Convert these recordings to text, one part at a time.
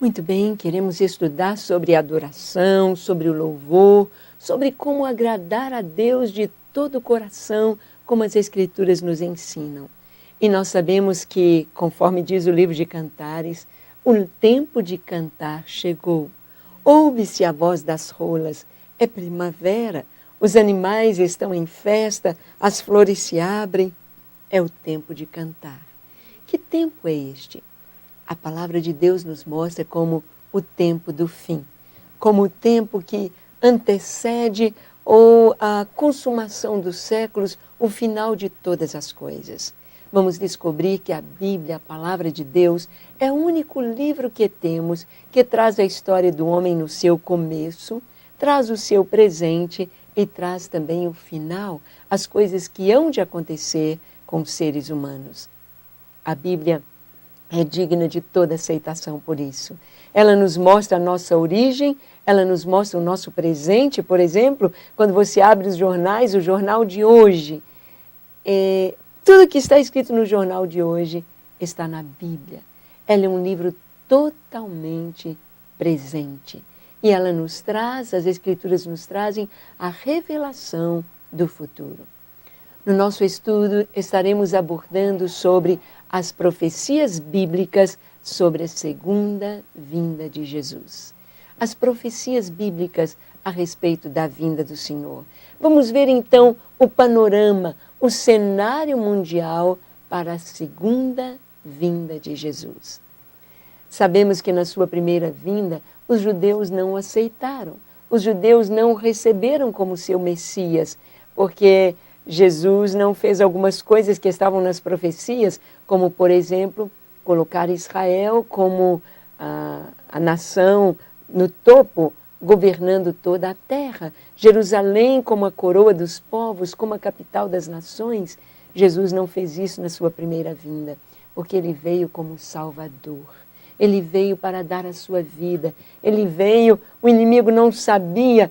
Muito bem, queremos estudar sobre a adoração, sobre o louvor, sobre como agradar a Deus de todo o coração, como as Escrituras nos ensinam. E nós sabemos que, conforme diz o livro de Cantares, o tempo de cantar chegou. Ouve-se a voz das rolas, é primavera, os animais estão em festa, as flores se abrem, é o tempo de cantar. Que tempo é este? A palavra de Deus nos mostra como o tempo do fim, como o tempo que antecede ou a consumação dos séculos, o final de todas as coisas. Vamos descobrir que a Bíblia, a palavra de Deus, é o único livro que temos que traz a história do homem no seu começo, traz o seu presente e traz também o final, as coisas que hão de acontecer com os seres humanos. A Bíblia é digna de toda aceitação por isso. Ela nos mostra a nossa origem, ela nos mostra o nosso presente. Por exemplo, quando você abre os jornais, o jornal de hoje, tudo que está escrito no jornal de hoje está na Bíblia. Ela é um livro totalmente presente. E ela nos traz, as Escrituras nos trazem a revelação do futuro. No nosso estudo, estaremos abordando sobre as profecias bíblicas sobre a segunda vinda de Jesus. As profecias bíblicas a respeito da vinda do Senhor. Vamos ver então o panorama, o cenário mundial para a segunda vinda de Jesus. Sabemos que na sua primeira vinda, os judeus não o aceitaram. Os judeus não o receberam como seu Messias, porque Jesus não fez algumas coisas que estavam nas profecias, como, por exemplo, colocar Israel como a nação no topo, governando toda a terra. Jerusalém como a coroa dos povos, como a capital das nações. Jesus não fez isso na sua primeira vinda, porque ele veio como Salvador. Ele veio para dar a sua vida. Ele veio, o inimigo não sabia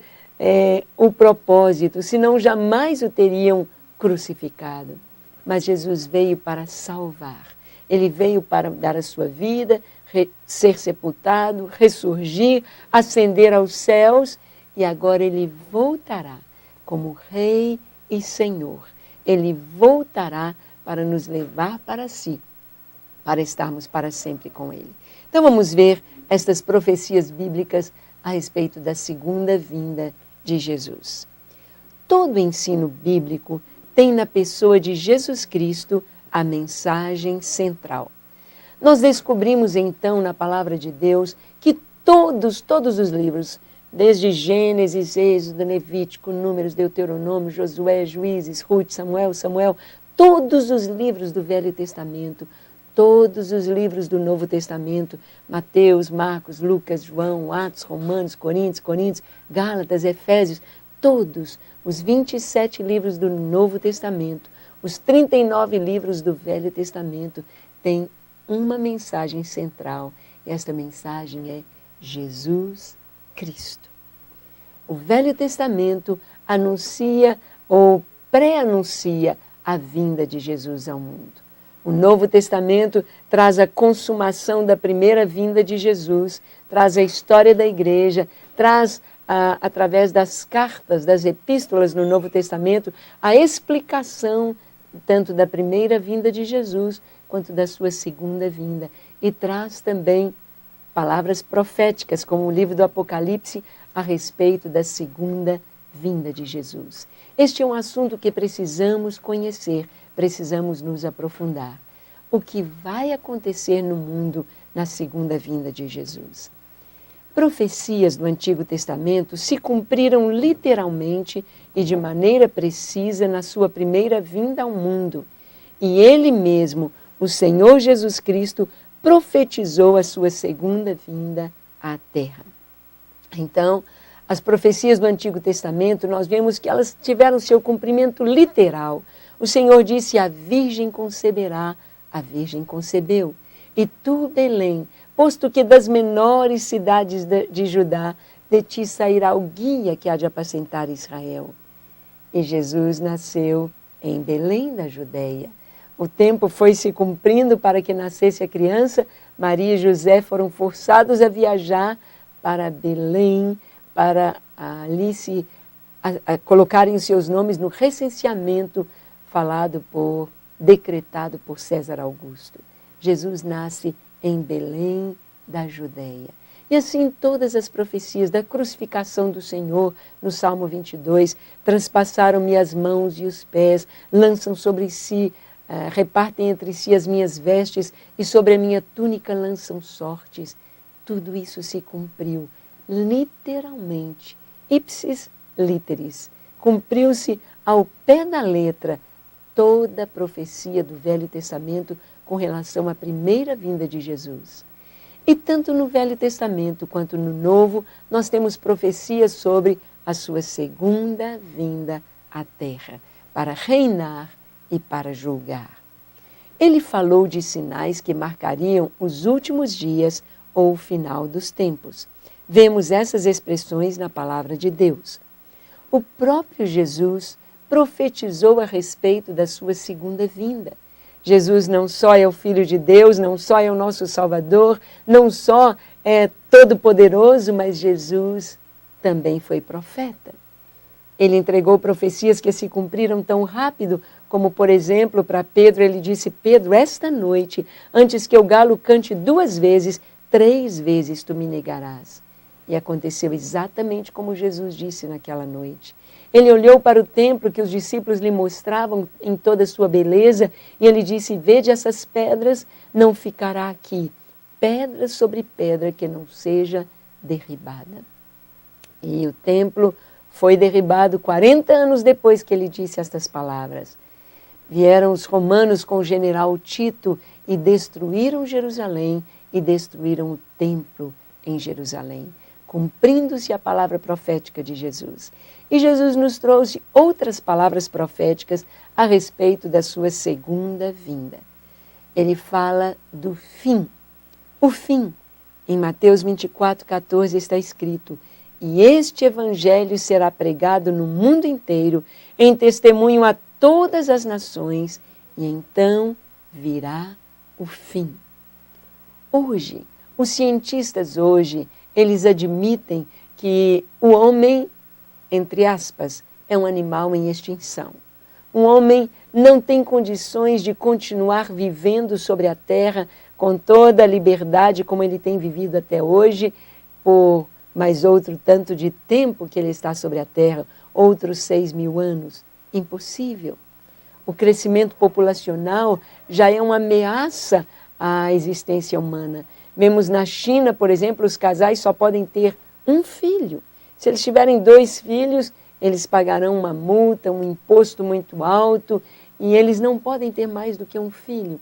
o propósito, senão jamais o teriam crucificado. Mas Jesus veio para salvar. Ele veio para dar a sua vida, ser sepultado, ressurgir, ascender aos céus e agora ele voltará como Rei e Senhor. Ele voltará para nos levar para si, para estarmos para sempre com ele. Então vamos ver estas profecias bíblicas a respeito da segunda vinda de Jesus. Todo ensino bíblico tem na pessoa de Jesus Cristo a mensagem central. Nós descobrimos então na palavra de Deus que todos os livros, desde Gênesis, Êxodo, Levítico, Números, Deuteronômio, Josué, Juízes, Ruth, Samuel, todos os livros do Velho Testamento, todos os livros do Novo Testamento, Mateus, Marcos, Lucas, João, Atos, Romanos, Coríntios, Gálatas, Efésios, todos os 27 livros do Novo Testamento, os 39 livros do Velho Testamento têm uma mensagem central. E esta mensagem é Jesus Cristo. O Velho Testamento anuncia ou pré-anuncia a vinda de Jesus ao mundo. O Novo Testamento traz a consumação da primeira vinda de Jesus, traz a história da igreja, traz, através das cartas, das epístolas no Novo Testamento, a explicação tanto da primeira vinda de Jesus quanto da sua segunda vinda. E traz também palavras proféticas, como o livro do Apocalipse, a respeito da segunda vinda de Jesus. Este é um assunto que precisamos conhecer, precisamos nos aprofundar. O que vai acontecer no mundo na segunda vinda de Jesus? Profecias do Antigo Testamento se cumpriram literalmente e de maneira precisa na sua primeira vinda ao mundo. E Ele mesmo, o Senhor Jesus Cristo, profetizou a sua segunda vinda à terra. Então, as profecias do Antigo Testamento, nós vemos que elas tiveram seu cumprimento literal. O Senhor disse: a virgem conceberá, a virgem concebeu. E tu, Belém, posto que das menores cidades de Judá, de ti sairá o guia que há de apacentar Israel. E Jesus nasceu em Belém da Judeia. O tempo foi se cumprindo para que nascesse a criança, Maria e José foram forçados a viajar para Belém, para ali a colocarem os seus nomes no recenseamento decretado por César Augusto. Jesus nasce em Belém da Judéia. E assim todas as profecias da crucificação do Senhor, no Salmo 22, transpassaram-me as mãos e os pés, lançam sobre si, repartem entre si as minhas vestes e sobre a minha túnica lançam sortes. Tudo isso se cumpriu literalmente, ipsis literis. Cumpriu-se ao pé da letra toda a profecia do Velho Testamento com relação à primeira vinda de Jesus. E tanto no Velho Testamento quanto no Novo, nós temos profecias sobre a sua segunda vinda à Terra, para reinar e para julgar. Ele falou de sinais que marcariam os últimos dias ou o final dos tempos. Vemos essas expressões na palavra de Deus. O próprio Jesus profetizou a respeito da sua segunda vinda. Jesus não só é o Filho de Deus, não só é o nosso Salvador, não só é todo-poderoso, mas Jesus também foi profeta. Ele entregou profecias que se cumpriram tão rápido, como, por exemplo, para Pedro, ele disse: Pedro, esta noite, antes que o galo cante 2 vezes, 3 vezes tu me negarás. E aconteceu exatamente como Jesus disse naquela noite. Ele olhou para o templo que os discípulos lhe mostravam em toda a sua beleza e ele disse: vede essas pedras, não ficará aqui pedra sobre pedra que não seja derribada. E o templo foi derribado 40 anos depois que ele disse estas palavras. Vieram os romanos com o general Tito e destruíram Jerusalém e destruíram o templo em Jerusalém, cumprindo-se a palavra profética de Jesus. E Jesus nos trouxe outras palavras proféticas a respeito da sua segunda vinda. Ele fala do fim. O fim. Em Mateus 24:14 está escrito: e este evangelho será pregado no mundo inteiro, em testemunho a todas as nações, e então virá o fim. Hoje, os cientistas eles admitem que o homem, entre aspas, é um animal em extinção. O homem não tem condições de continuar vivendo sobre a Terra com toda a liberdade como ele tem vivido até hoje, por mais outro tanto de tempo que ele está sobre a Terra, outros 6.000 anos. Impossível. O crescimento populacional já é uma ameaça à existência humana. Vemos na China, por exemplo, os casais só podem ter um filho. Se eles tiverem 2 filhos, eles pagarão uma multa, um imposto muito alto, e eles não podem ter mais do que um filho.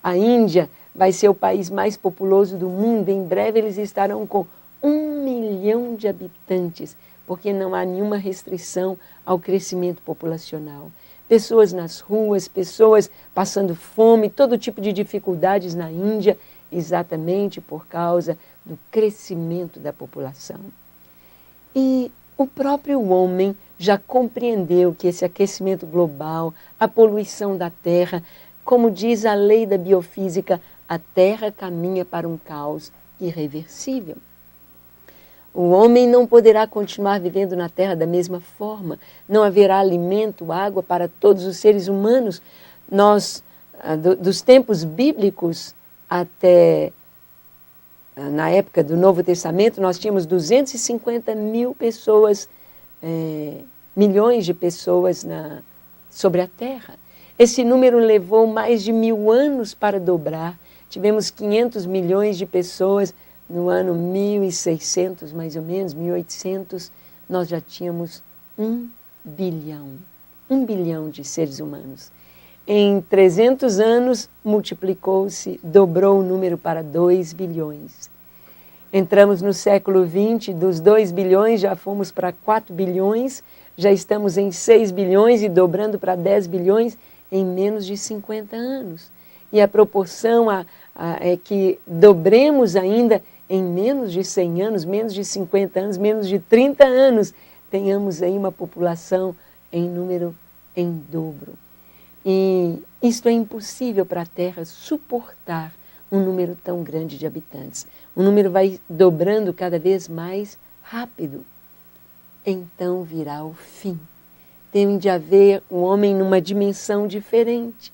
A Índia vai ser o país mais populoso do mundo. Em breve eles estarão com 1 milhão de habitantes, porque não há nenhuma restrição ao crescimento populacional. Pessoas nas ruas, pessoas passando fome, todo tipo de dificuldades na Índia, exatamente por causa do crescimento da população. E o próprio homem já compreendeu que esse aquecimento global, a poluição da Terra, como diz a lei da biofísica, a Terra caminha para um caos irreversível. O homem não poderá continuar vivendo na Terra da mesma forma. Não haverá alimento, água para todos os seres humanos. Nós, dos tempos bíblicos até na época do Novo Testamento, nós tínhamos 250 mil pessoas, milhões de pessoas sobre a Terra. Esse número levou mais de 1000 anos para dobrar. Tivemos 500 milhões de pessoas. No ano 1600, mais ou menos, 1800, nós já tínhamos 1 bilhão. 1 bilhão de seres humanos. Em 300 anos, multiplicou-se, dobrou o número para 2 bilhões. Entramos no século XX, dos 2 bilhões já fomos para 4 bilhões, já estamos em 6 bilhões e dobrando para 10 bilhões em menos de 50 anos. E a proporção é que dobremos ainda em menos de 100 anos, menos de 50 anos, menos de 30 anos, tenhamos aí uma população em número em dobro. E isto é impossível para a Terra suportar um número tão grande de habitantes. O número vai dobrando cada vez mais rápido. Então virá o fim. Tem de haver o homem numa dimensão diferente,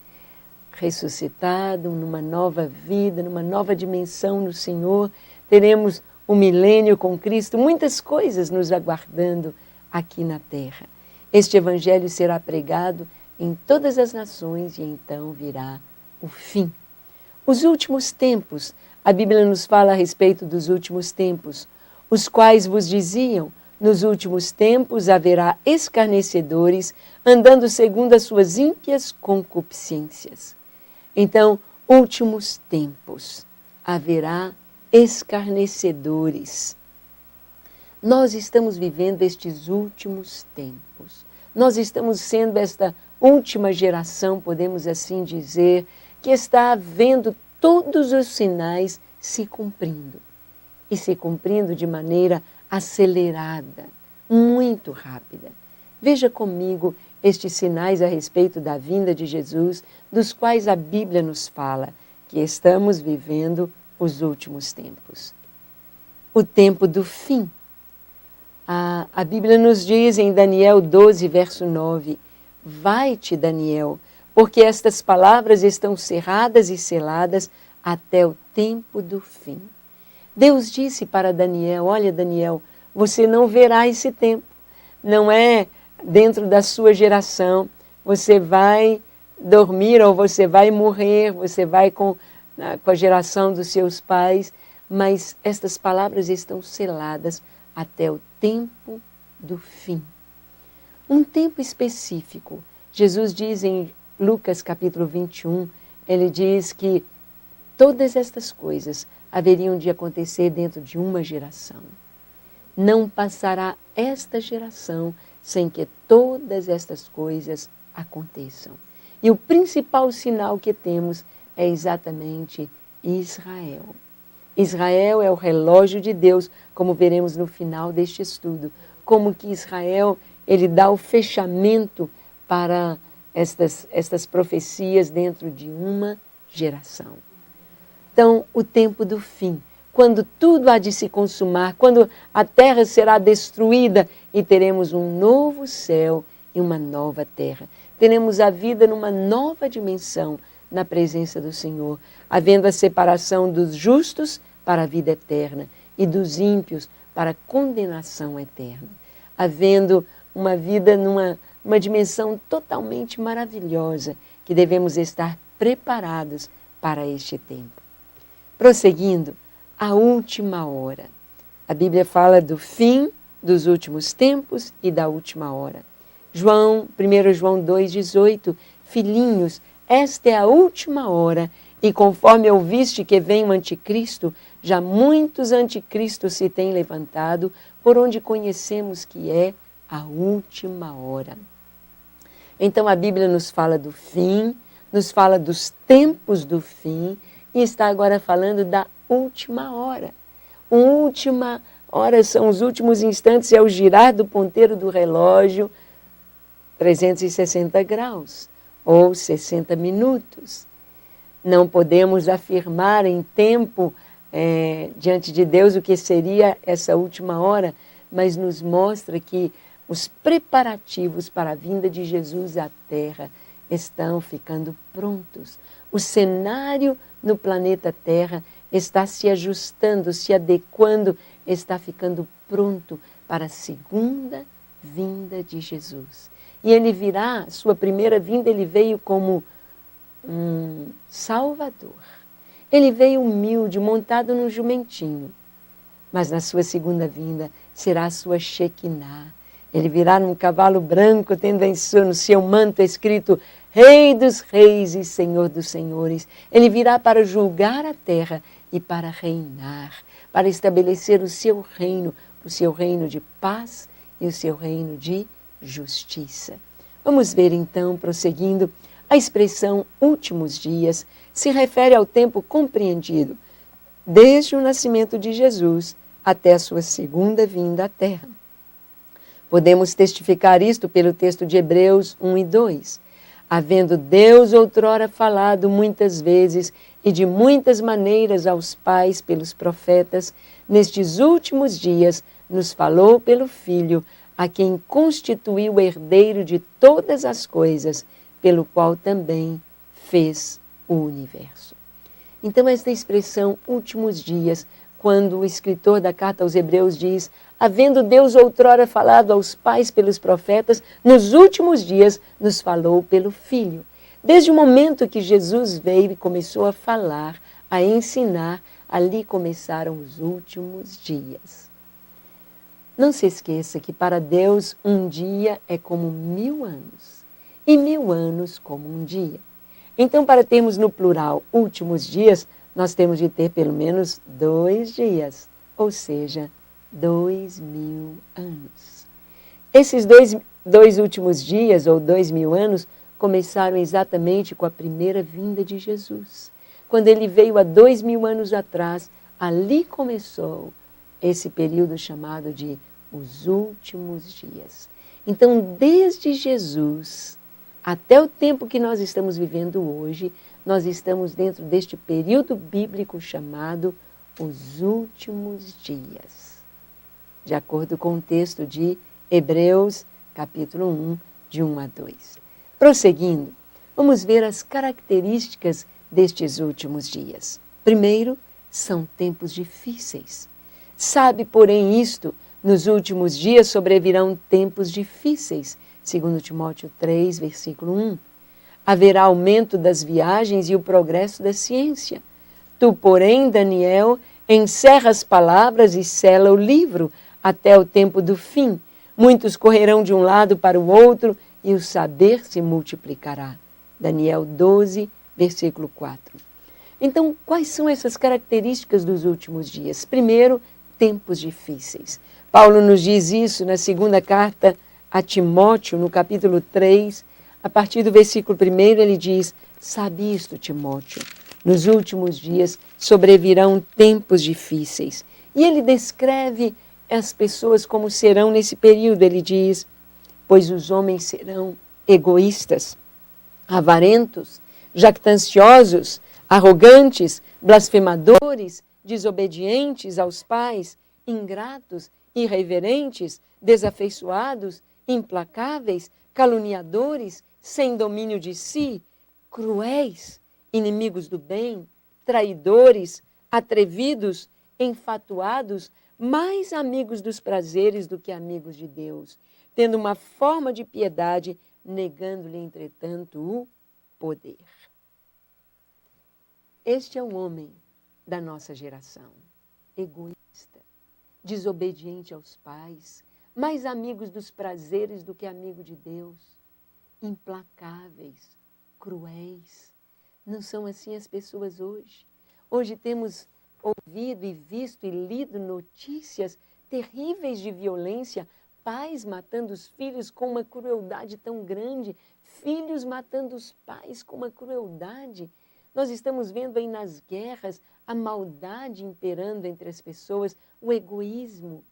ressuscitado, numa nova vida, numa nova dimensão no Senhor. Teremos o milênio com Cristo, muitas coisas nos aguardando aqui na terra. Este evangelho será pregado em todas as nações e então virá o fim. Os últimos tempos, a Bíblia nos fala a respeito dos últimos tempos, os quais vos diziam: nos últimos tempos haverá escarnecedores, andando segundo as suas ímpias concupiscências. Então, últimos tempos, haverá escarnecedores. Nós estamos vivendo estes últimos tempos. Nós estamos sendo esta última geração, podemos assim dizer, que está vendo todos os sinais se cumprindo. E se cumprindo de maneira acelerada, muito rápida. Veja comigo estes sinais a respeito da vinda de Jesus, dos quais a Bíblia nos fala que estamos vivendo os últimos tempos. O tempo do fim. A Bíblia nos diz em Daniel 12, verso 9, vai-te, Daniel, porque estas palavras estão cerradas e seladas até o tempo do fim. Deus disse para Daniel: olha, Daniel, você não verá esse tempo, não é dentro da sua geração, você vai dormir ou você vai morrer, você vai com a geração dos seus pais, mas estas palavras estão seladas até o tempo do fim. Um tempo específico. Jesus diz em Lucas capítulo 21, ele diz que todas estas coisas haveriam de acontecer dentro de uma geração. Não passará esta geração sem que todas estas coisas aconteçam. E o principal sinal que temos é exatamente Israel. Israel é o relógio de Deus, como veremos no final deste estudo. Como que Israel, ele dá o fechamento para estas profecias dentro de uma geração. Então, o tempo do fim, quando tudo há de se consumar, quando a terra será destruída e teremos um novo céu e uma nova terra. Teremos a vida numa nova dimensão na presença do Senhor, havendo a separação dos justos para a vida eterna e dos ímpios para a condenação eterna. Havendo uma vida numa dimensão totalmente maravilhosa, que devemos estar preparados para este tempo. Prosseguindo, a última hora. A Bíblia fala do fim dos últimos tempos e da última hora. 1 João 2,18, filhinhos, esta é a última hora, e conforme ouviste que vem o anticristo, já muitos anticristos se têm levantado, por onde conhecemos que é a última hora. Então a Bíblia nos fala do fim, nos fala dos tempos do fim, e está agora falando da última hora. A última hora são os últimos instantes, é o girar do ponteiro do relógio, 360 graus, ou 60 minutos. Não podemos afirmar em tempo diante de Deus o que seria essa última hora, mas nos mostra que os preparativos para a vinda de Jesus à Terra estão ficando prontos. O cenário no planeta Terra está se ajustando, se adequando, está ficando pronto para a segunda vinda de Jesus. E ele virá, sua primeira vinda, ele veio como um Salvador. Ele veio humilde, montado num jumentinho. Mas na sua segunda vinda será a sua Shekinah. Ele virá num cavalo branco, tendo no seu manto escrito Rei dos Reis e Senhor dos Senhores. Ele virá para julgar a terra e para reinar, para estabelecer o seu reino de paz e o seu reino de justiça. Vamos ver então, prosseguindo, a expressão últimos dias se refere ao tempo compreendido desde o nascimento de Jesus até a sua segunda vinda à Terra. Podemos testificar isto pelo texto de Hebreus 1 e 2. Havendo Deus outrora falado muitas vezes e de muitas maneiras aos pais pelos profetas, nestes últimos dias nos falou pelo Filho, a quem constituiu o herdeiro de todas as coisas, pelo qual também fez o universo. Então, esta expressão, últimos dias, quando o escritor da carta aos Hebreus diz, havendo Deus outrora falado aos pais pelos profetas, nos últimos dias nos falou pelo Filho. Desde o momento que Jesus veio e começou a falar, a ensinar, ali começaram os últimos dias. Não se esqueça que para Deus um dia é como 1000 anos e 1000 anos como um dia. Então, para termos no plural últimos dias, nós temos de ter pelo menos 2 dias, ou seja, 2000 anos. Esses dois últimos dias, ou 2000 anos, começaram exatamente com a primeira vinda de Jesus. Quando ele veio há 2000 anos atrás, ali começou esse período chamado de os últimos dias. Então, desde Jesus até o tempo que nós estamos vivendo hoje, nós estamos dentro deste período bíblico chamado os últimos dias. De acordo com o texto de Hebreus, capítulo 1, de 1 a 2. Prosseguindo, vamos ver as características destes últimos dias. Primeiro, são tempos difíceis. Sabe, porém, isto, nos últimos dias sobrevirão tempos difíceis, segundo Timóteo 3, versículo 1. Haverá aumento das viagens e o progresso da ciência. Tu, porém, Daniel, encerra as palavras e sela o livro até o tempo do fim. Muitos correrão de um lado para o outro e o saber se multiplicará. Daniel 12, versículo 4. Então, quais são essas características dos últimos dias? Primeiro, tempos difíceis. Paulo nos diz isso na segunda carta a Timóteo, no capítulo 3, a partir do versículo 1, ele diz, sabe isto, Timóteo, nos últimos dias sobrevirão tempos difíceis. E ele descreve as pessoas como serão nesse período. Ele diz, pois os homens serão egoístas, avarentos, jactanciosos, arrogantes, blasfemadores, desobedientes aos pais, ingratos, irreverentes, desafeiçoados, implacáveis, caluniadores, sem domínio de si, cruéis, inimigos do bem, traidores, atrevidos, enfatuados, mais amigos dos prazeres do que amigos de Deus, tendo uma forma de piedade, negando-lhe, entretanto, o poder. Este é o homem da nossa geração, egoísta, desobediente aos pais, mais amigos dos prazeres do que amigo de Deus, implacáveis, cruéis. Não são assim as pessoas hoje. Hoje temos ouvido e visto e lido notícias terríveis de violência, pais matando os filhos com uma crueldade tão grande, filhos matando os pais com uma crueldade. Nós estamos vendo aí nas guerras a maldade imperando entre as pessoas, o egoísmo.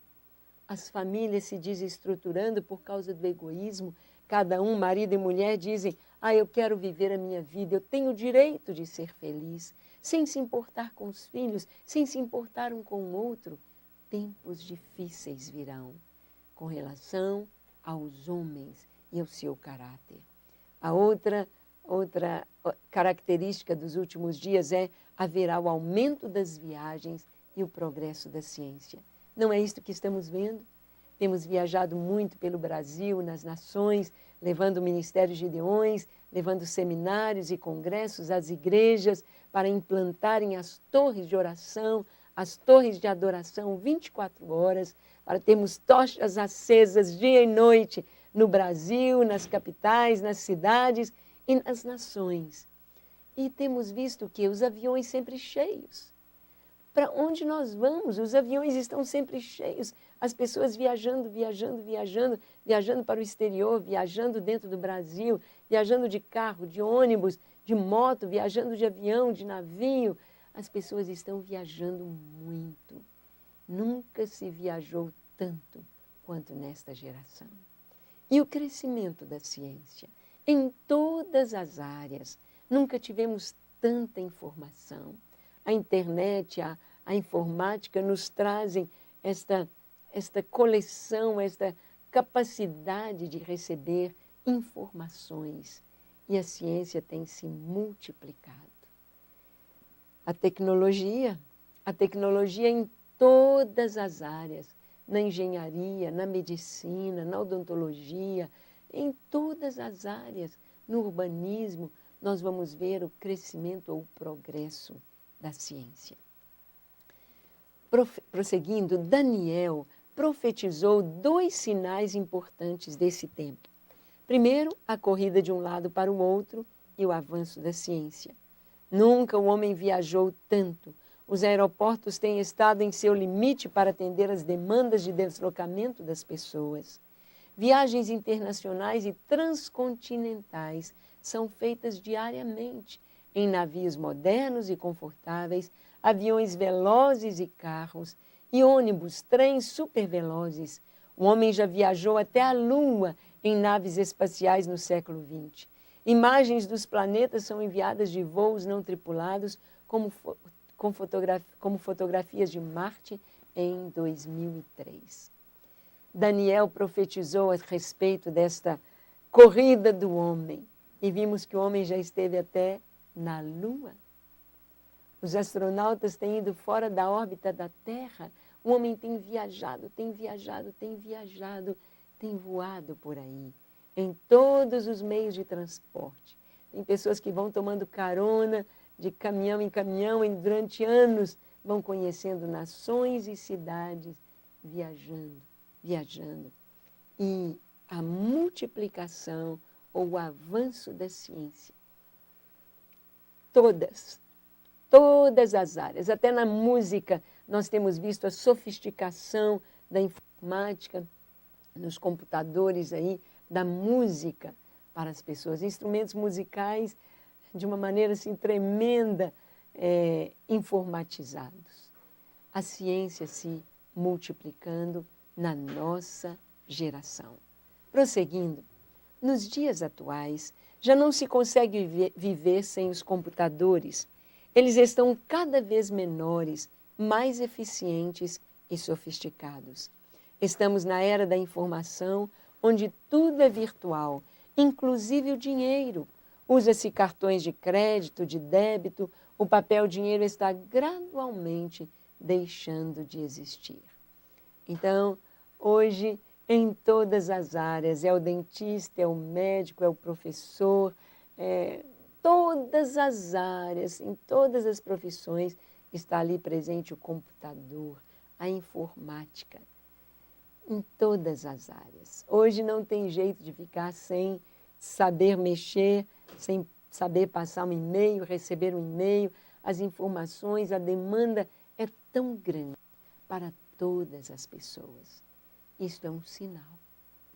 As famílias se desestruturando por causa do egoísmo. Cada um, marido e mulher, dizem, eu quero viver a minha vida, eu tenho o direito de ser feliz, sem se importar com os filhos, sem se importar um com o outro. Tempos difíceis virão com relação aos homens e ao seu caráter. A outra característica dos últimos dias é haverá o aumento das viagens e o progresso da ciência. Não é isto que estamos vendo? Temos viajado muito pelo Brasil, nas nações, levando ministérios gideões, levando seminários e congressos às igrejas para implantarem as torres de oração, as torres de adoração 24 horas, para termos tochas acesas dia e noite no Brasil, nas capitais, nas cidades e nas nações. E temos visto que os aviões sempre cheios. Para onde nós vamos, os aviões estão sempre cheios, as pessoas viajando para o exterior, viajando dentro do Brasil, viajando de carro, de ônibus, de moto, viajando de avião, de navio. As pessoas estão viajando muito. Nunca se viajou tanto quanto nesta geração. E o crescimento da ciência, em todas as áreas. Nunca tivemos tanta informação. A internet, a informática nos trazem esta coleção, esta capacidade de receber informações. E a ciência tem se multiplicado. A tecnologia em todas as áreas, na engenharia, na medicina, na odontologia, em todas as áreas, no urbanismo, nós vamos ver o crescimento ou o progresso da ciência. Prosseguindo, Daniel profetizou 2 sinais importantes desse tempo. Primeiro, a corrida de um lado para o outro e o avanço da ciência. Nunca o homem viajou tanto. Os aeroportos têm estado em seu limite para atender às demandas de deslocamento das pessoas. Viagens internacionais e transcontinentais são feitas diariamente em navios modernos e confortáveis, aviões velozes e carros, e ônibus, trens supervelozes. O homem já viajou até a Lua em naves espaciais no século XX. Imagens dos planetas são enviadas de voos não tripulados como fotografias de Marte em 2003. Daniel profetizou a respeito desta corrida do homem e vimos que o homem já esteve até na Lua. Os astronautas têm ido fora da órbita da Terra. O homem tem viajado, tem voado por aí, em todos os meios de transporte. Tem pessoas que vão tomando carona de caminhão em caminhão e durante anos vão conhecendo nações e cidades, viajando. E a multiplicação ou o avanço da ciência. Todas as áreas, até na música, nós temos visto a sofisticação da informática, nos computadores aí, da música para as pessoas, instrumentos musicais de uma maneira assim tremenda, informatizados. A ciência se multiplicando na nossa geração. Prosseguindo, nos dias atuais, já não se consegue viver sem os computadores. Eles estão cada vez menores, mais eficientes e sofisticados. Estamos na era da informação, onde tudo é virtual, inclusive o dinheiro. Usa-se cartões de crédito, de débito, o papel dinheiro está gradualmente deixando de existir. Então, hoje, em todas as áreas, é o dentista, é o médico, é o professor, todas as áreas, em todas as profissões, está ali presente o computador, a informática, em todas as áreas. Hoje não tem jeito de ficar sem saber mexer, sem saber passar um e-mail, receber um e-mail, as informações, a demanda é tão grande para todas as pessoas. Isto é um sinal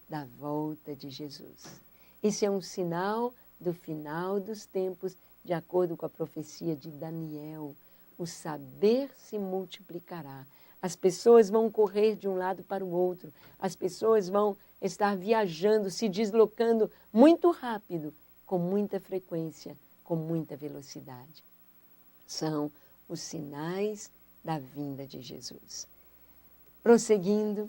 da volta de Jesus. Isso é um sinal do final dos tempos, de acordo com a profecia de Daniel. O saber se multiplicará. As pessoas vão correr de um lado para o outro. As pessoas vão estar viajando, se deslocando muito rápido, com muita frequência, com muita velocidade. São os sinais da vinda de Jesus. Prosseguindo,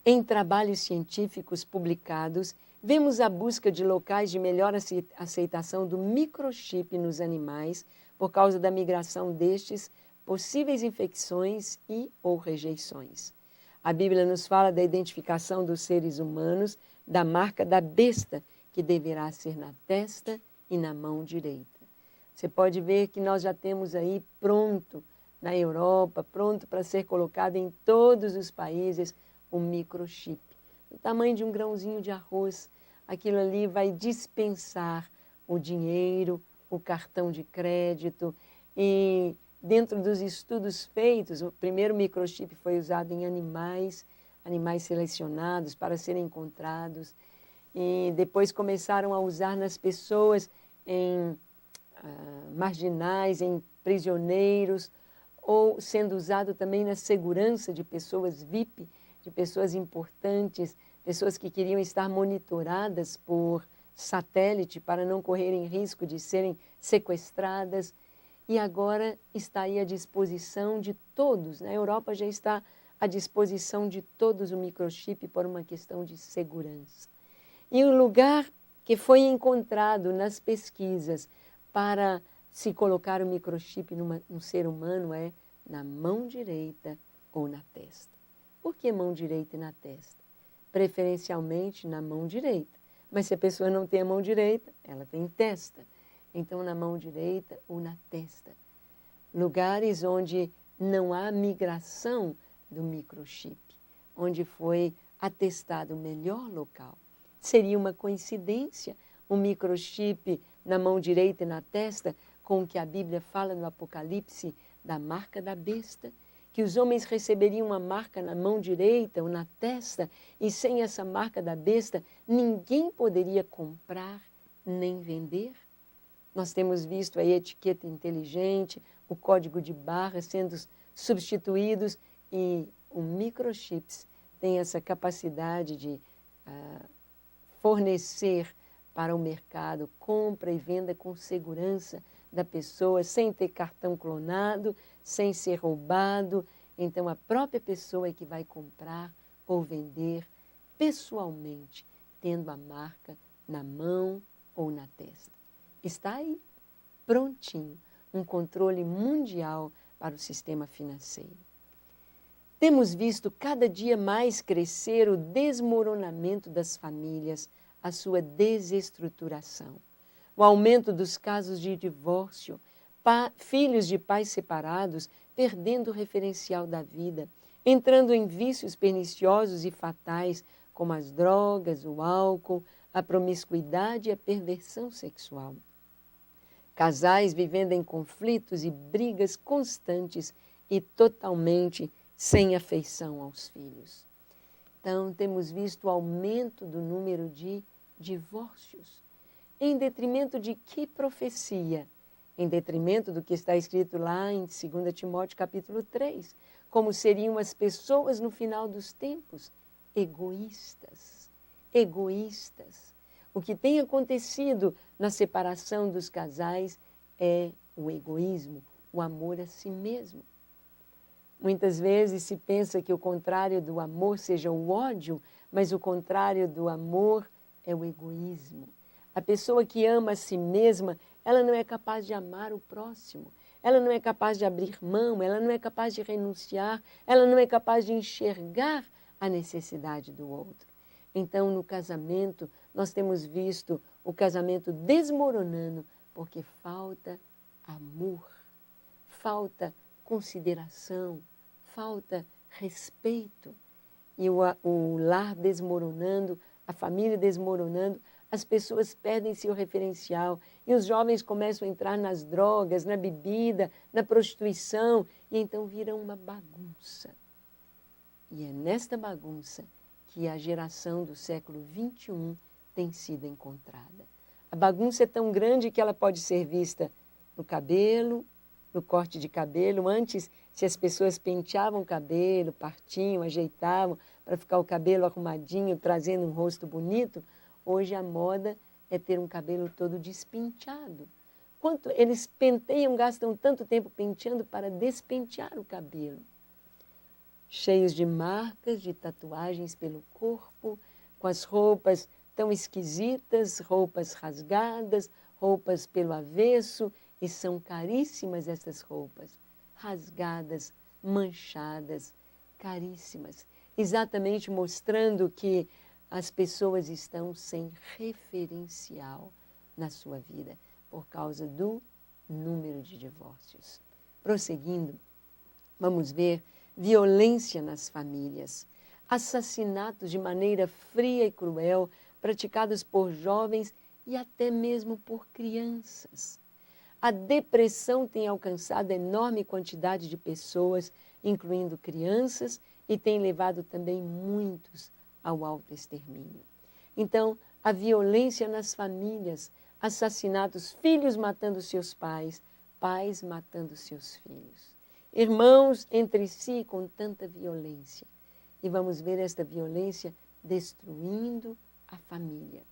em trabalhos científicos publicados, vemos a busca de locais de melhor aceitação do microchip nos animais por causa da migração destes, possíveis infecções e ou rejeições. A Bíblia nos fala da identificação dos seres humanos, da marca da besta, que deverá ser na testa e na mão direita. Você pode ver que nós já temos aí pronto, na Europa, pronto para ser colocado em todos os países, o microchip. Do tamanho de um grãozinho de arroz, aquilo ali vai dispensar o dinheiro, o cartão de crédito. E dentro dos estudos feitos, o primeiro microchip foi usado em animais selecionados para serem encontrados. E depois começaram a usar nas pessoas, em marginais, em prisioneiros, ou sendo usado também na segurança de pessoas VIP, de pessoas importantes, pessoas que queriam estar monitoradas por satélite para não correrem risco de serem sequestradas. e agora está aí à disposição de todos. Na Europa já está à disposição de todos o microchip por uma questão de segurança. E o lugar que foi encontrado nas pesquisas para se colocar o microchip no ser humano é na mão direita ou na testa. Por que mão direita e na testa? Preferencialmente na mão direita. Mas se a pessoa não tem a mão direita, ela tem testa. Então, na mão direita ou na testa. Lugares onde não há migração do microchip, onde foi atestado o melhor local. Seria uma coincidência um microchip na mão direita e na testa com o que a Bíblia fala no Apocalipse da marca da besta, que os homens receberiam uma marca na mão direita ou na testa e sem essa marca da besta ninguém poderia comprar nem vender? Nós temos visto a etiqueta inteligente, o código de barra sendo substituídos e o microchips tem essa capacidade de fornecer para o mercado compra e venda com segurança da pessoa, sem ter cartão clonado, sem ser roubado. Então, a própria pessoa é que vai comprar ou vender pessoalmente, tendo a marca na mão ou na testa. Está aí, prontinho, um controle mundial para o sistema financeiro. Temos visto cada dia mais crescer o desmoronamento das famílias, a sua desestruturação, o aumento dos casos de divórcio, filhos de pais separados perdendo o referencial da vida, entrando em vícios perniciosos e fatais, como as drogas, o álcool, a promiscuidade e a perversão sexual. Casais vivendo em conflitos e brigas constantes e totalmente sem afeição aos filhos. Então, temos visto o aumento do número de divórcios. Em detrimento de que profecia? Em detrimento do que está escrito lá em 2 Timóteo capítulo 3, como seriam as pessoas no final dos tempos? Egoístas. Egoístas. O que tem acontecido na separação dos casais é o egoísmo, o amor a si mesmo. Muitas vezes se pensa que o contrário do amor seja o ódio, mas o contrário do amor é o egoísmo. A pessoa que ama a si mesma, ela não é capaz de amar o próximo, ela não é capaz de abrir mão, ela não é capaz de renunciar, ela não é capaz de enxergar a necessidade do outro. Então, no casamento, nós temos visto o casamento desmoronando porque falta amor, falta consideração, falta respeito. E o lar desmoronando, a família desmoronando, as pessoas perdem seu referencial e os jovens começam a entrar nas drogas, na bebida, na prostituição e então viram uma bagunça. E é nesta bagunça que a geração do século XXI tem sido encontrada. A bagunça é tão grande que ela pode ser vista no cabelo, no corte de cabelo. Antes, se as pessoas penteavam o cabelo, partiam, ajeitavam para ficar o cabelo arrumadinho, trazendo um rosto bonito, hoje a moda é ter um cabelo todo despenteado. Quanto eles penteiam, gastam tanto tempo penteando para despentear o cabelo. Cheios de marcas, de tatuagens pelo corpo, com as roupas tão esquisitas, roupas rasgadas, roupas pelo avesso, e são caríssimas essas roupas, rasgadas, manchadas, caríssimas, exatamente mostrando que as pessoas estão sem referencial na sua vida, por causa do número de divórcios. Prosseguindo, vamos ver violência nas famílias, assassinatos de maneira fria e cruel, praticados por jovens e até mesmo por crianças. A depressão tem alcançado enorme quantidade de pessoas, incluindo crianças, e tem levado também muitos ao autoextermínio. Então, a violência nas famílias, assassinatos, filhos matando seus pais, pais matando seus filhos. Irmãos entre si com tanta violência. E vamos ver esta violência destruindo a família,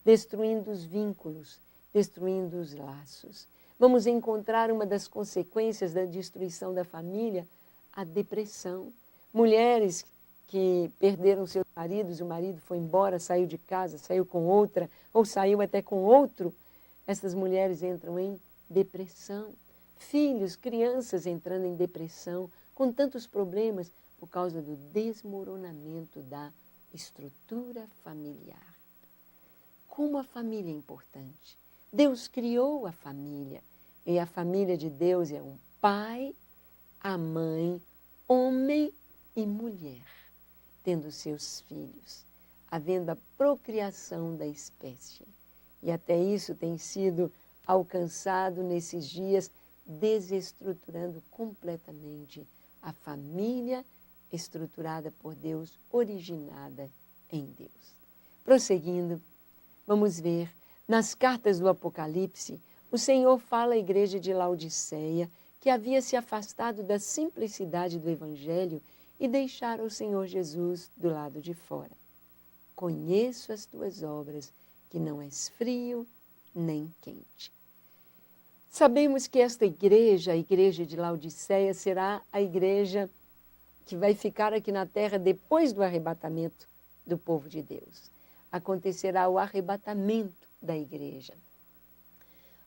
destruindo os vínculos, destruindo os laços. vamos encontrar uma das consequências da destruição da família, a depressão. Mulheres que perderam seus maridos, o marido foi embora, saiu de casa, saiu com outra, ou saiu até com outro, essas mulheres entram em depressão. Filhos, crianças entrando em depressão, com tantos problemas por causa do desmoronamento da estrutura familiar. Como a família é importante. Deus criou a família, e a família de Deus é um pai, a mãe, homem e mulher, tendo seus filhos, havendo a procriação da espécie. E até isso tem sido alcançado nesses dias, desestruturando completamente a família estruturada por Deus, originada em Deus. Prosseguindo, vamos ver, nas cartas do Apocalipse, o Senhor fala à igreja de Laodiceia, que havia se afastado da simplicidade do Evangelho e deixara o Senhor Jesus do lado de fora. Conheço as tuas obras, que não és frio nem quente. Sabemos que esta igreja, a igreja de Laodiceia, será a igreja que vai ficar aqui na terra depois do arrebatamento do povo de Deus. Acontecerá o arrebatamento da igreja.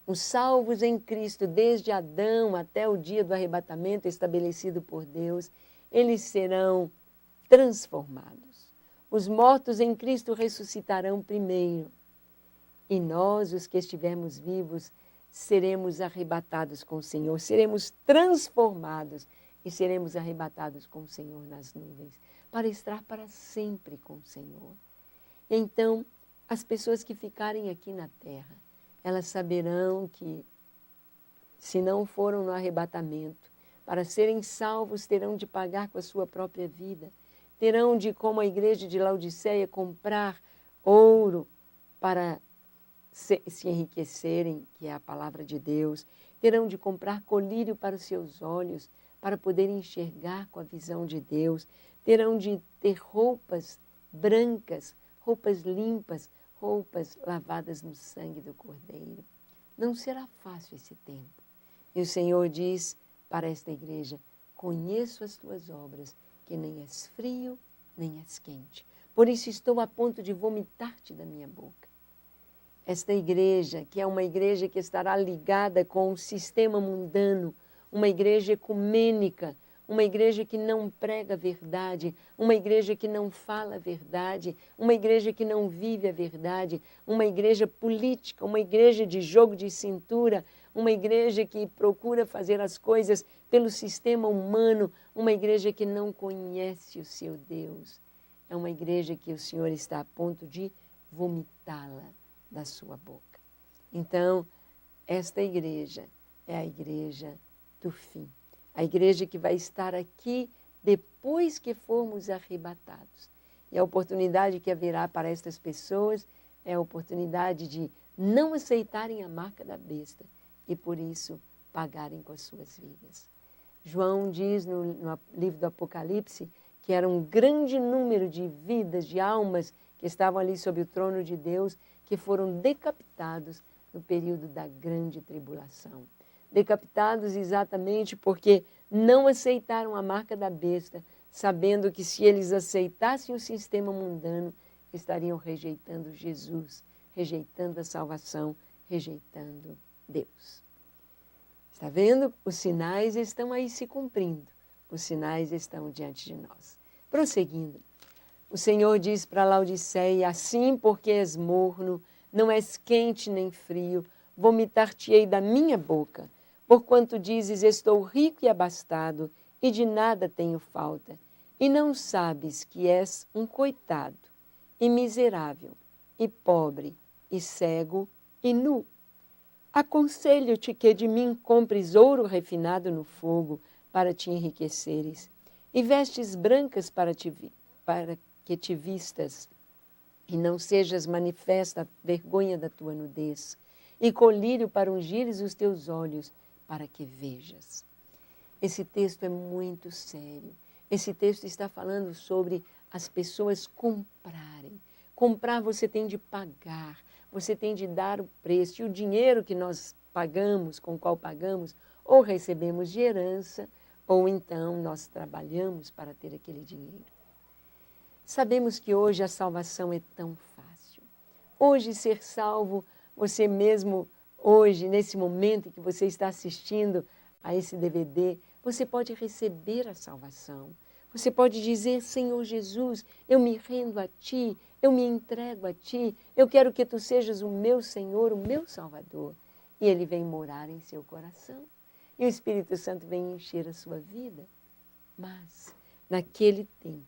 Os salvos em Cristo, desde Adão até o dia do arrebatamento estabelecido por Deus, eles serão transformados. Os mortos em Cristo ressuscitarão primeiro. E nós, os que estivermos vivos, seremos arrebatados com o Senhor, seremos transformados e seremos arrebatados com o Senhor nas nuvens, para estar para sempre com o Senhor. Então, as pessoas que ficarem aqui na terra, elas saberão que, se não foram no arrebatamento, para serem salvos, terão de pagar com a sua própria vida, terão de, como a igreja de Laodiceia, comprar ouro para se enriquecerem, que é a palavra de Deus, terão de comprar colírio para os seus olhos, para poderem enxergar com a visão de Deus, terão de ter roupas brancas, roupas limpas, roupas lavadas no sangue do Cordeiro. Não será fácil esse tempo. E o Senhor diz para esta igreja, conheço as tuas obras, que nem és frio, nem és quente. Por isso estou a ponto de vomitar-te da minha boca. Esta igreja, que é uma igreja que estará ligada com o sistema mundano, uma igreja ecumênica, uma igreja que não prega a verdade, uma igreja que não fala a verdade, uma igreja que não vive a verdade, uma igreja política, uma igreja de jogo de cintura, uma igreja que procura fazer as coisas pelo sistema humano, uma igreja que não conhece o seu Deus. É uma igreja que o Senhor está a ponto de vomitá-la da sua boca. Então, esta igreja é a igreja do fim. A igreja que vai estar aqui depois que formos arrebatados. E a oportunidade que haverá para estas pessoas é a oportunidade de não aceitarem a marca da besta e, por isso, pagarem com as suas vidas. João diz no livro do Apocalipse que era um grande número de vidas, de almas que estavam ali sob o trono de Deus, que foram decapitados no período da grande tribulação. Decapitados exatamente porque não aceitaram a marca da besta, sabendo que se eles aceitassem o sistema mundano, estariam rejeitando Jesus, rejeitando a salvação, rejeitando Deus. Está vendo? Os sinais estão aí se cumprindo. Os sinais estão diante de nós. Prosseguindo, o Senhor diz para Laodiceia, assim porque és morno, não és quente nem frio, vomitar-te-ei da minha boca. Porquanto dizes, estou rico e abastado, e de nada tenho falta, e não sabes que és um coitado, e miserável, e pobre, e cego, e nu. Aconselho-te que de mim compres ouro refinado no fogo, para te enriqueceres, e vestes brancas para que te vistas, e não sejas manifesta a vergonha da tua nudez, e colírio para ungires os teus olhos, para que vejas. Esse texto é muito sério. Esse texto está falando sobre as pessoas comprarem. Comprar você tem de pagar, você tem de dar o preço. E o dinheiro que nós pagamos, com o qual pagamos, ou recebemos de herança, ou então nós trabalhamos para ter aquele dinheiro. Sabemos que hoje a salvação é tão fácil. Hoje ser salvo, você mesmo, hoje, nesse momento em que você está assistindo a esse DVD, você pode receber a salvação. Você pode dizer, Senhor Jesus, eu me rendo a Ti, eu me entrego a Ti, eu quero que Tu sejas o meu Senhor, o meu Salvador. E Ele vem morar em seu coração. E o Espírito Santo vem encher a sua vida. Mas, naquele tempo,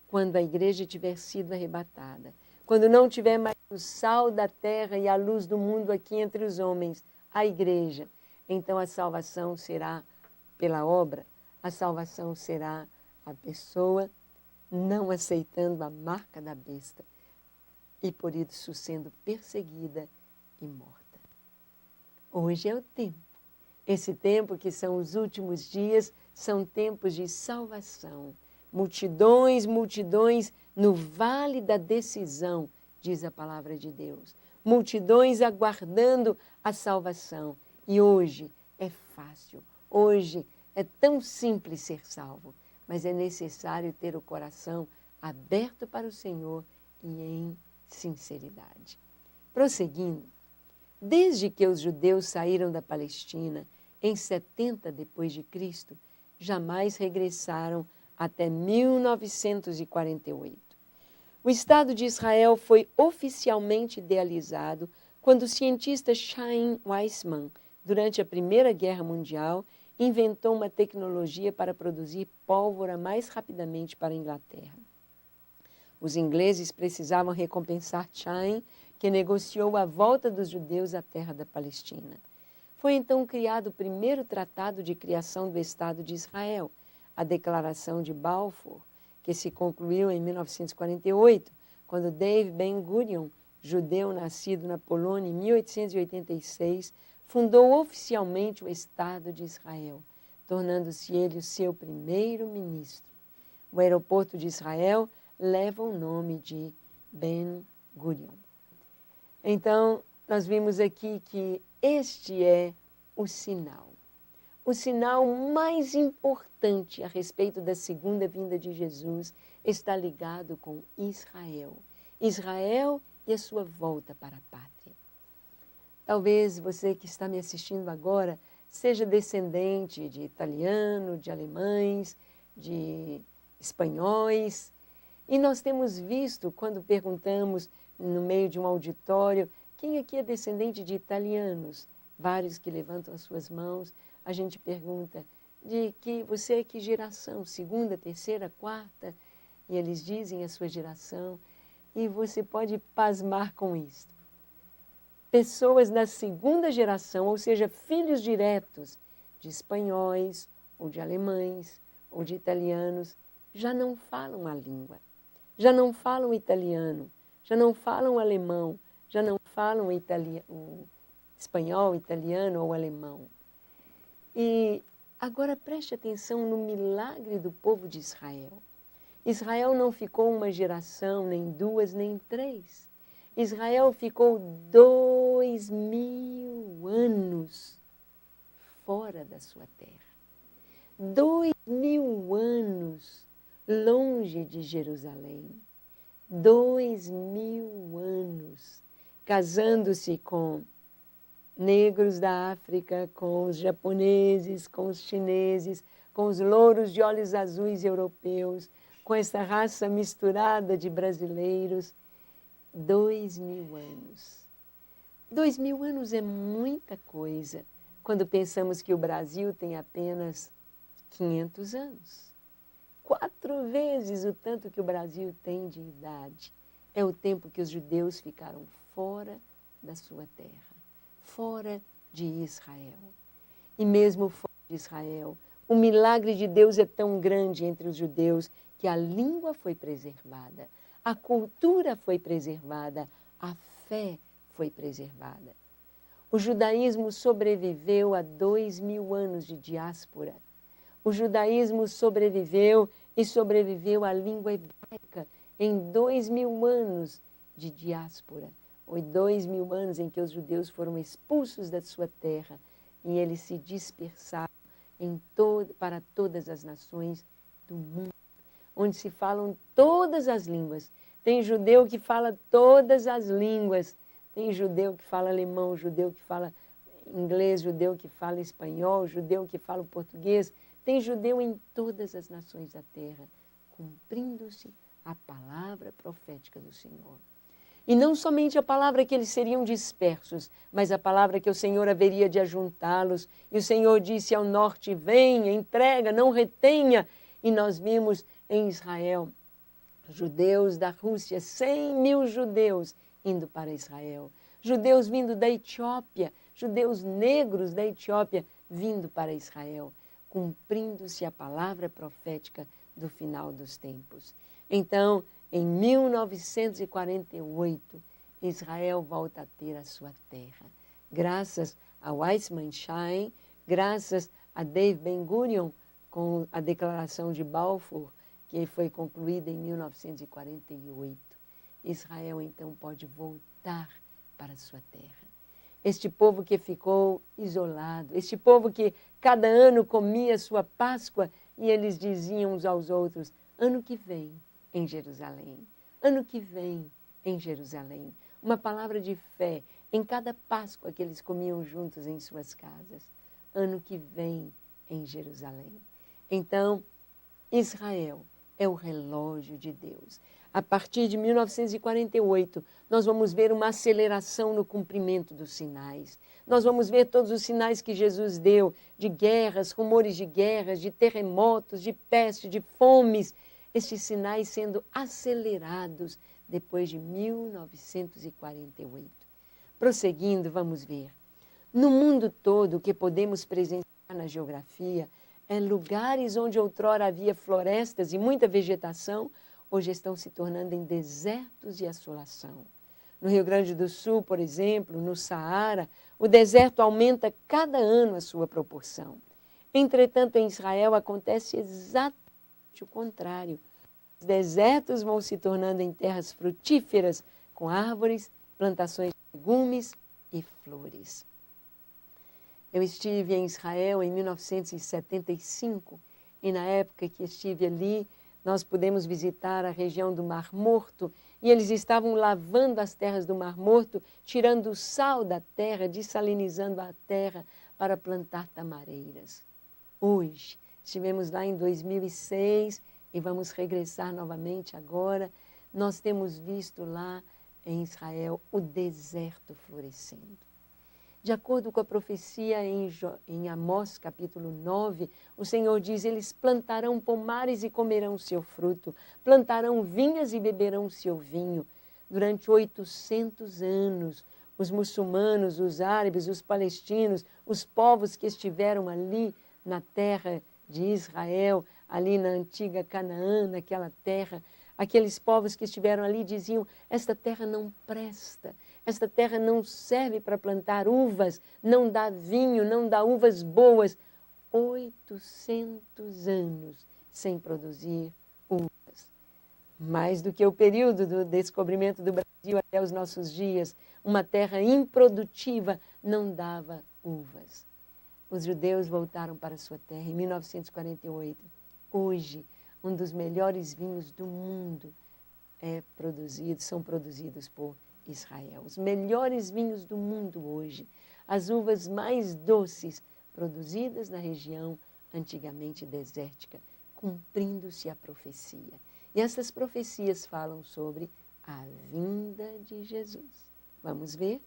quando a igreja tiver sido arrebatada, quando não tiver mais o sal da terra e a luz do mundo aqui entre os homens, a igreja, então a salvação será pela obra, a salvação será a pessoa não aceitando a marca da besta e por isso sendo perseguida e morta. Hoje é o tempo. Esse tempo que são os últimos dias, são tempos de salvação. Multidões, multidões no vale da decisão, diz a palavra de Deus. Multidões aguardando a salvação. E hoje é fácil, hoje é tão simples ser salvo, mas é necessário ter o coração aberto para o Senhor e em sinceridade. Prosseguindo, desde que os judeus saíram da Palestina em 70 depois de Cristo, jamais regressaram até 1948. O Estado de Israel foi oficialmente idealizado quando o cientista Chaim Weizmann, durante a Primeira Guerra Mundial, inventou uma tecnologia para produzir pólvora mais rapidamente para a Inglaterra. Os ingleses precisavam recompensar Chaim, que negociou a volta dos judeus à terra da Palestina. Foi então criado o primeiro tratado de criação do Estado de Israel, a Declaração de Balfour, que se concluiu em 1948, quando Dave Ben-Gurion, judeu nascido na Polônia em 1886, fundou oficialmente o Estado de Israel, tornando-se ele o seu primeiro-ministro. O aeroporto de Israel leva o nome de Ben-Gurion. Então, nós vimos aqui que este é o sinal mais importante a respeito da segunda vinda de Jesus está ligado com Israel. Israel e a sua volta para a pátria. Talvez você que está me assistindo agora seja descendente de italiano, de alemães, de espanhóis. E nós temos visto, quando perguntamos no meio de um auditório, quem aqui é descendente de italianos? Vários que levantam as suas mãos. A gente pergunta, você é que geração? Segunda, terceira, quarta? E eles dizem a sua geração. E você pode pasmar com isso. Pessoas da segunda geração, ou seja, filhos diretos de espanhóis, ou de alemães, ou de italianos, já não falam a língua. Já não falam italiano, já não falam alemão, já não falam o espanhol, italiano ou alemão. E agora preste atenção no milagre do povo de Israel. Israel não ficou uma geração, nem duas, nem três. Israel ficou 2000 anos fora da sua terra. 2000 anos longe de Jerusalém. 2000 anos casando-se com negros da África, com os japoneses, com os chineses, com os louros de olhos azuis europeus, com essa raça misturada de brasileiros. 2000 anos. 2000 anos é muita coisa quando pensamos que o Brasil tem apenas 500 anos. 4 vezes o tanto que o Brasil tem de idade. É o tempo que os judeus ficaram fora da sua terra, fora de Israel. E mesmo fora de Israel, o milagre de Deus é tão grande entre os judeus que a língua foi preservada, a cultura foi preservada, a fé foi preservada. O judaísmo sobreviveu a 2000 anos de diáspora. O judaísmo sobreviveu e sobreviveu à língua hebraica em 2000 anos de diáspora. Foi 2000 anos em que os judeus foram expulsos da sua terra e eles se dispersaram para todas as nações do mundo, onde se falam todas as línguas. Tem judeu que fala todas as línguas, tem judeu que fala alemão, judeu que fala inglês, judeu que fala espanhol, judeu que fala português, tem judeu em todas as nações da terra, cumprindo-se a palavra profética do Senhor. E não somente a palavra que eles seriam dispersos, mas a palavra que o Senhor haveria de ajuntá-los. E o Senhor disse ao norte, venha, entrega, não retenha. E nós vimos em Israel, judeus da Rússia, 100.000 judeus indo para Israel. Judeus vindo da Etiópia, judeus negros da Etiópia vindo para Israel, cumprindo-se a palavra profética do final dos tempos. Então, em 1948, Israel volta a ter a sua terra. Graças a Weizmann Schein, graças a Dave Ben-Gurion, com a Declaração de Balfour, que foi concluída em 1948. Israel, então, pode voltar para a sua terra. Este povo que ficou isolado, este povo que cada ano comia sua Páscoa e eles diziam uns aos outros, ano que vem, em Jerusalém, ano que vem em Jerusalém. Uma palavra de fé em cada Páscoa que eles comiam juntos em suas casas. Ano que vem em Jerusalém. Então, Israel é o relógio de Deus. A partir de 1948, nós vamos ver uma aceleração no cumprimento dos sinais. Nós vamos ver todos os sinais que Jesus deu, de guerras, rumores de guerras, de terremotos, de peste, de fomes, estes sinais sendo acelerados depois de 1948. Prosseguindo, vamos ver. No mundo todo, o que podemos presenciar na geografia é lugares onde outrora havia florestas e muita vegetação, hoje estão se tornando em desertos de assolação. No Rio Grande do Sul, por exemplo, no Saara, o deserto aumenta cada ano a sua proporção. Entretanto, em Israel acontece exatamente o contrário. Os desertos vão se tornando em terras frutíferas, com árvores, plantações de legumes e flores. Eu estive em Israel em 1975 e na época que estive ali, nós pudemos visitar a região do Mar Morto e eles estavam lavando as terras do Mar Morto, tirando o sal da terra, dessalinizando a terra para plantar tamareiras. Hoje, estivemos lá em 2006 e vamos regressar novamente agora. Nós temos visto lá em Israel o deserto florescendo. De acordo com a profecia em Amós, capítulo 9, o Senhor diz, eles plantarão pomares e comerão o seu fruto, plantarão vinhas e beberão o seu vinho. Durante 800 anos, os muçulmanos, os árabes, os palestinos, os povos que estiveram ali na terra de Israel, ali na antiga Canaã, naquela terra, aqueles povos que estiveram ali diziam, esta terra não presta, esta terra não serve para plantar uvas, não dá vinho, não dá uvas boas. 800 anos sem produzir uvas. Mais do que o período do descobrimento do Brasil até os nossos dias, uma terra improdutiva não dava uvas. Os judeus voltaram para sua terra em 1948. Hoje, um dos melhores vinhos do mundo são produzidos por Israel. Os melhores vinhos do mundo hoje, as uvas mais doces produzidas na região antigamente desértica, cumprindo-se a profecia. E essas profecias falam sobre a vinda de Jesus. Vamos ver?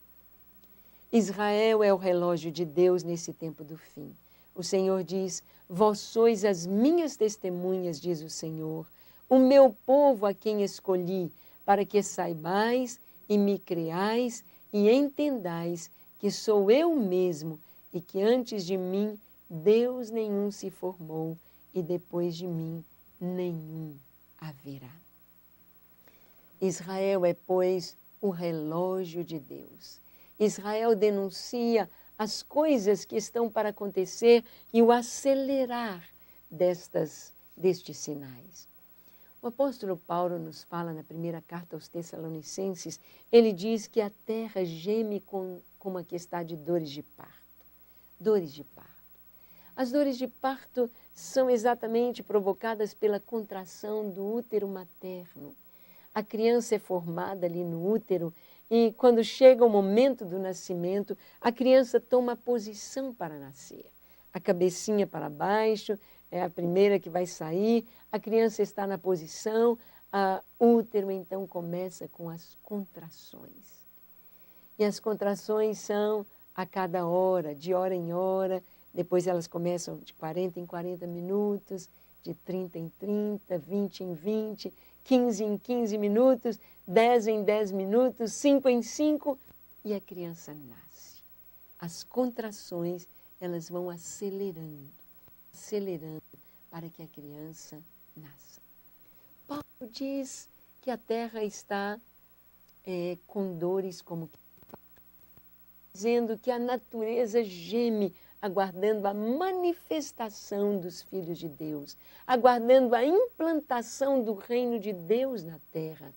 Israel é o relógio de Deus nesse tempo do fim. O Senhor diz, vós sois as minhas testemunhas, diz o Senhor, o meu povo a quem escolhi, para que saibais e me creais e entendais que sou eu mesmo e que antes de mim Deus nenhum se formou e depois de mim nenhum haverá. Israel é, pois, o relógio de Deus. Israel denuncia as coisas que estão para acontecer e o acelerar destes sinais. O apóstolo Paulo nos fala na primeira carta aos Tessalonicenses, ele diz que a terra geme como a que está de dores de parto. Dores de parto. As dores de parto são exatamente provocadas pela contração do útero materno. A criança é formada ali no útero e quando chega o momento do nascimento, a criança toma posição para nascer. A cabecinha para baixo, é a primeira que vai sair, a criança está na posição, o útero então começa com as contrações. E as contrações são a cada hora, de hora em hora, depois elas começam de 40 em 40 minutos, de 30 em 30, 20 em 20, 15 em 15 minutos, 10 em 10 minutos, 5 em 5, e a criança nasce. As contrações, elas vão acelerando para que a criança nasça. Paulo diz que a terra está com dores como que, dizendo que a natureza geme, aguardando a manifestação dos filhos de Deus, aguardando a implantação do reino de Deus na terra,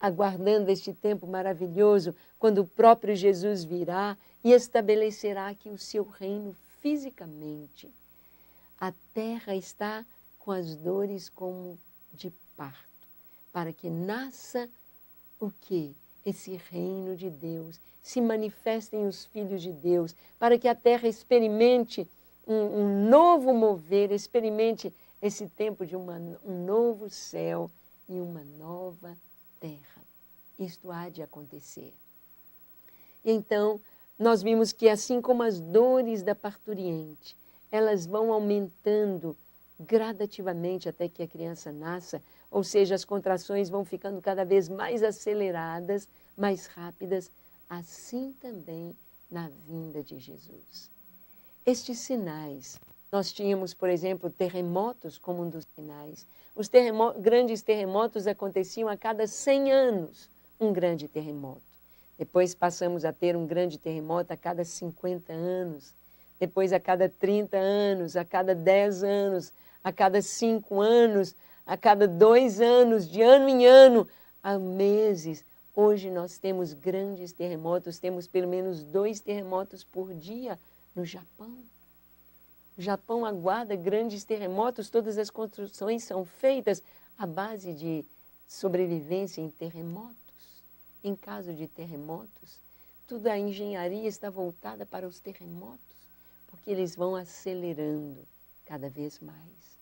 aguardando este tempo maravilhoso, quando o próprio Jesus virá e estabelecerá aqui o seu reino fisicamente. A terra está com as dores como de parto, para que nasça o quê? Esse reino de Deus, se manifestem os filhos de Deus, para que a terra experimente um novo mover, experimente esse tempo de um novo céu e uma nova terra. Isto há de acontecer. E então, nós vimos que assim como as dores da parturiente, elas vão aumentando gradativamente até que a criança nasça, ou seja, as contrações vão ficando cada vez mais aceleradas, mais rápidas, assim também na vinda de Jesus. Estes sinais, nós tínhamos, por exemplo, terremotos como um dos sinais. Os grandes terremotos aconteciam a cada 100 anos, um grande terremoto. Depois passamos a ter um grande terremoto a cada 50 anos. Depois a cada 30 anos, a cada 10 anos, a cada 5 anos, a cada 2 anos, de ano em ano, há meses. Hoje nós temos grandes terremotos, temos pelo menos 2 terremotos por dia no Japão. O Japão aguarda grandes terremotos, todas as construções são feitas à base de sobrevivência em terremotos. Em caso de terremotos, toda a engenharia está voltada para os terremotos, porque eles vão acelerando cada vez mais.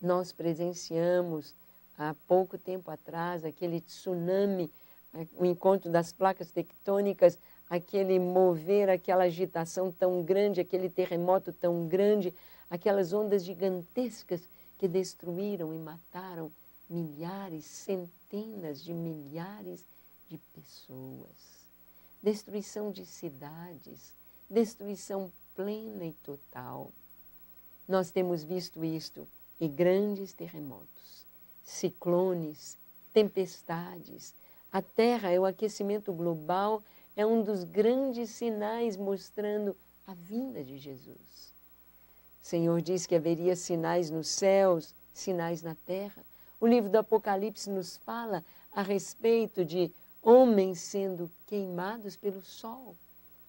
Nós presenciamos há pouco tempo atrás aquele tsunami, o encontro das placas tectônicas, aquele mover, aquela agitação tão grande, aquele terremoto tão grande, aquelas ondas gigantescas que destruíram e mataram milhares, centenas de milhares de pessoas. Destruição de cidades, destruição plena e total. Nós temos visto isto em grandes terremotos, ciclones, tempestades. A Terra, o aquecimento global, é um dos grandes sinais mostrando a vinda de Jesus. O Senhor diz que haveria sinais nos céus, sinais na terra. O livro do Apocalipse nos fala a respeito de homens sendo queimados pelo sol.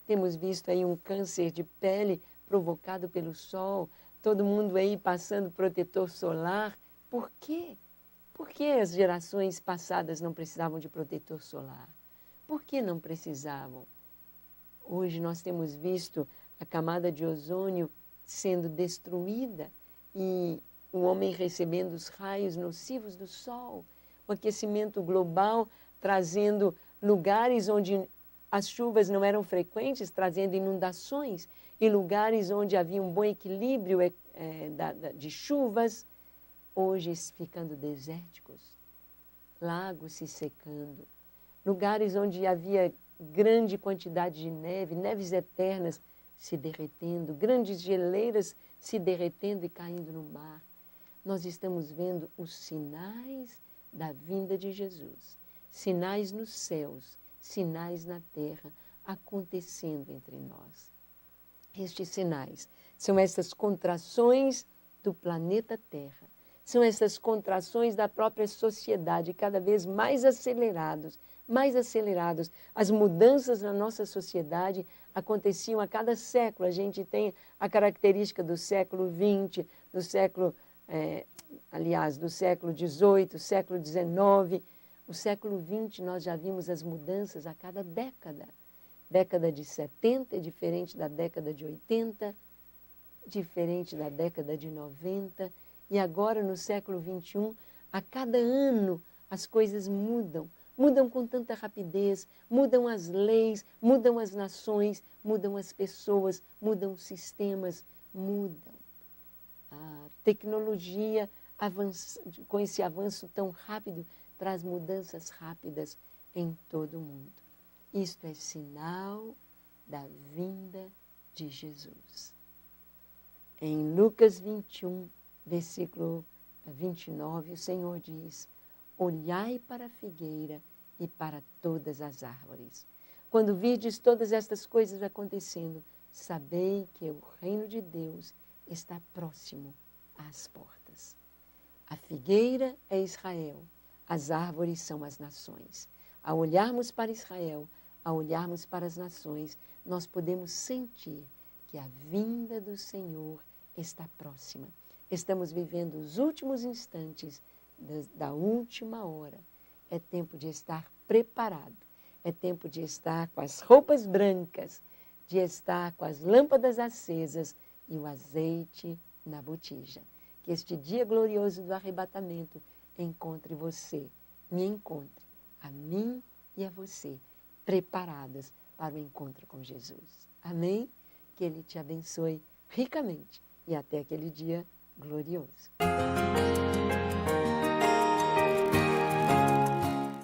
Temos visto aí um câncer de pele provocado pelo sol, todo mundo aí passando protetor solar. Por quê? Por que as gerações passadas não precisavam de protetor solar? Por que não precisavam? Hoje nós temos visto a camada de ozônio sendo destruída e o homem recebendo os raios nocivos do sol, o aquecimento global trazendo lugares onde as chuvas não eram frequentes, trazendo inundações, e lugares onde havia um bom equilíbrio de chuvas, hoje ficando desérticos, lagos se secando, lugares onde havia grande quantidade de neve, neves eternas se derretendo, grandes geleiras se derretendo e caindo no mar. Nós estamos vendo os sinais da vinda de Jesus, sinais nos céus, sinais na terra acontecendo entre nós. Estes sinais são estas contrações do planeta Terra, São essas contrações da própria sociedade, cada vez mais acelerados, mais acelerados. As mudanças na nossa sociedade aconteciam a cada século. A gente tem a característica do século XX, do século, do século XVIII, século XIX. O século XX nós já vimos as mudanças a cada década. Década de 70 é diferente da década de 80, diferente da década de 90. E agora, no século XXI, a cada ano as coisas mudam. Mudam com tanta rapidez, mudam as leis, mudam as nações, mudam as pessoas, mudam os sistemas, mudam. A tecnologia, com esse avanço tão rápido, traz mudanças rápidas em todo o mundo. Isto é sinal da vinda de Jesus. Em Lucas 21, versículo 29, o Senhor diz: olhai para a figueira e para todas as árvores. Quando virdes todas estas coisas acontecendo, sabei que o reino de Deus está próximo às portas. A figueira é Israel, as árvores são as nações. Ao olharmos para Israel, ao olharmos para as nações, nós podemos sentir que a vinda do Senhor está próxima. Estamos vivendo os últimos instantes da última hora. É tempo de estar preparado. É tempo de estar com as roupas brancas, de estar com as lâmpadas acesas e o azeite na botija. Que este dia glorioso do arrebatamento encontre você, me encontre, a mim e a você, preparadas para o encontro com Jesus. Amém? Que Ele te abençoe ricamente e até aquele dia glorioso.